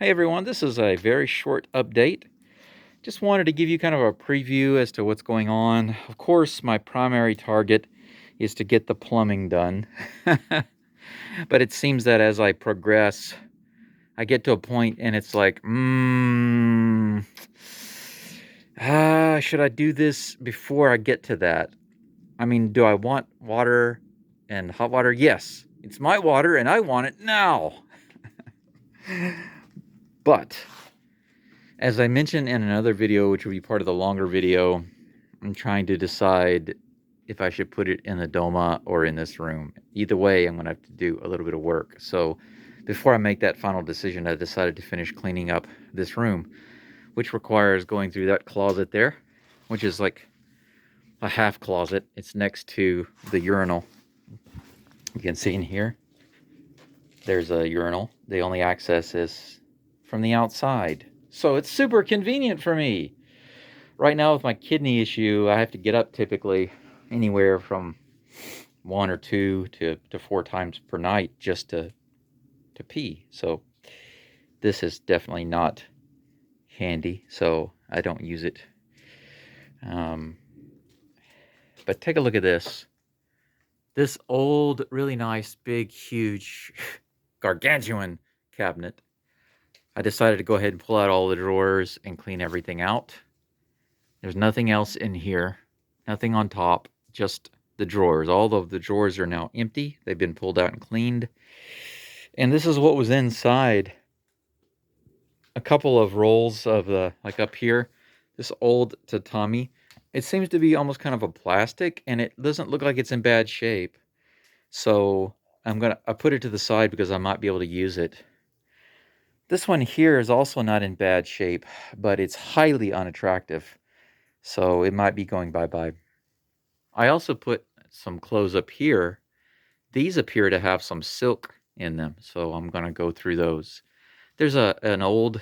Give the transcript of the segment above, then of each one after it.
Hey everyone, this is a very short update. Just wanted to give you kind of a preview as to what's going on. Of course, my primary target is to get the plumbing done. But it seems that as I progress, I get to a point and it's like, should I do this before I get to that? I mean, do I want water and hot water? Yes, it's my water and I want it now. But as I mentioned in another video, which will be part of the longer video, I'm trying to decide if I should put it in the Doma or in this room. Either way, I'm going to have to do a little bit of work. So before I make that final decision, I decided to finish cleaning up this room, which requires going through that closet there, which is like a half closet. It's next to the urinal. You can see in here, there's a urinal. The only access is from the outside. So it's super convenient for me. Right now with my kidney issue, I have to get up typically anywhere from 1 or 2 to 4 times per night just to pee. So this is definitely not handy, so I don't use it. But take a look at this. This old, really nice, big, huge, gargantuan cabinet. I decided to go ahead and pull out all the drawers and clean everything out. There's nothing else in here, nothing on top, just the drawers. All of the drawers are now empty. They've been pulled out and cleaned. And this is what was inside. A couple of rolls of the, like up here, this old tatami. It seems to be almost kind of a plastic, and it doesn't look like it's in bad shape. So I put it to the side because I might be able to use it. This one here is also not in bad shape, but it's highly unattractive. So it might be going bye-bye. I also put some clothes up here. These appear to have some silk in them, so I'm going to go through those. There's an old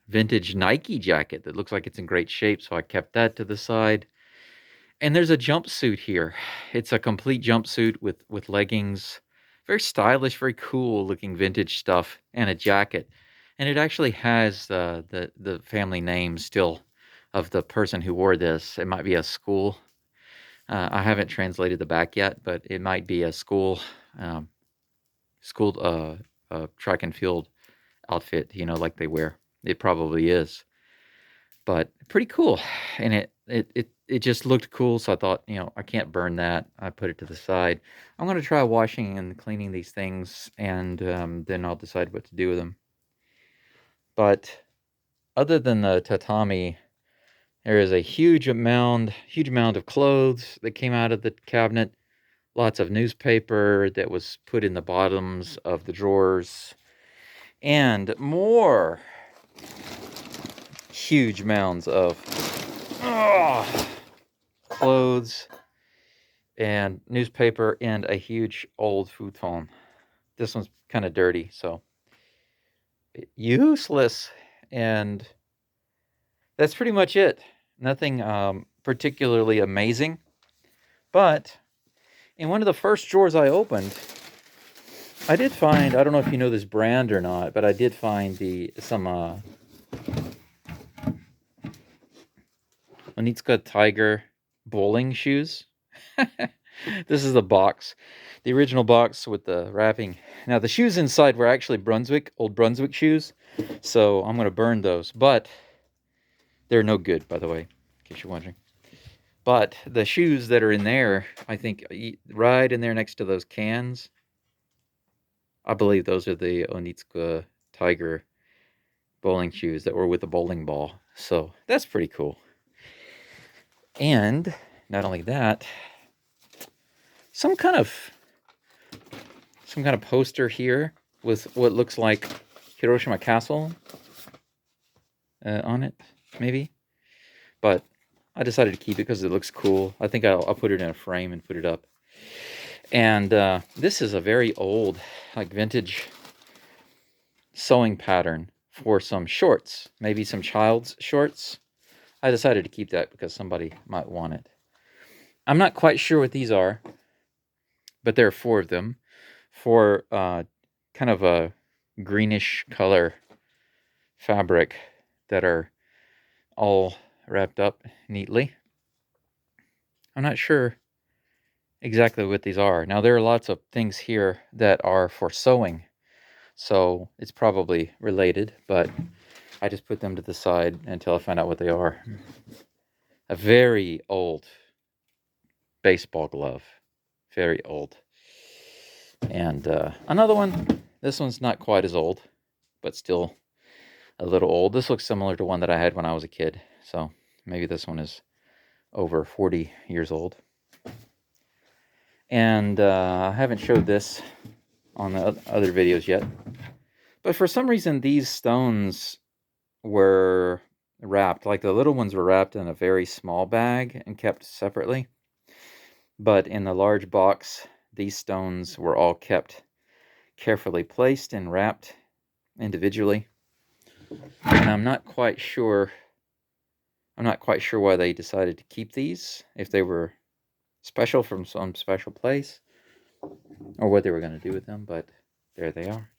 vintage Nike jacket that looks like it's in great shape, so I kept that to the side. And there's a jumpsuit here. It's a complete jumpsuit with leggings. Very stylish, very cool looking vintage stuff, and a jacket. And it actually has the family name still of the person who wore this. It might be a school. I haven't translated the back yet, but it might be a school track and field outfit, like they wear. It probably is, but pretty cool. And it just looked cool, so I thought, I can't burn that. I put it to the side. I'm going to try washing and cleaning these things, and then I'll decide what to do with them. But other than the tatami, there is a huge amount of clothes that came out of the cabinet. Lots of newspaper that was put in the bottoms of the drawers. And more huge mounds of clothes and newspaper and a huge old futon. This one's kind of dirty, so useless. And that's pretty much it. Nothing particularly amazing. But in one of the first drawers I opened, I did find, I don't know if you know this brand or not, but I did find some Onitsuka Tiger bowling shoes. This is the box, the original box with the wrapping. Now the shoes inside were actually old Brunswick shoes, so I'm going to burn those, but they're no good, by the way, in case you're wondering. But the shoes that are in there, I think right in there next to those cans, I believe those are the Onitsuka Tiger bowling shoes that were with the bowling ball. So that's pretty cool. And not only that, some kind of poster here with what looks like Hiroshima Castle on it, maybe. But I decided to keep it because it looks cool. I think I'll put it in a frame and put it up. And this is a very old, like vintage sewing pattern for some shorts, maybe some child's shorts. I decided to keep that because somebody might want it. I'm not quite sure what these are, but there are 4 of them for kind of a greenish color fabric that are all wrapped up neatly. I'm not sure exactly what these are. Now, there are lots of things here that are for sewing, so it's probably related, but I just put them to the side until I find out what they are. A very old baseball glove. Very old. And another one. This one's not quite as old, but still a little old. This looks similar to one that I had when I was a kid. So maybe this one is over 40 years old. And I haven't showed this on the other videos yet. But for some reason, these stones were wrapped. Like the little ones were wrapped in a very small bag and kept separately. But in the large box, these stones were all kept carefully placed and wrapped individually. And I'm not quite sure why they decided to keep these, if they were special from some special place, or what they were going to do with them, but there they are.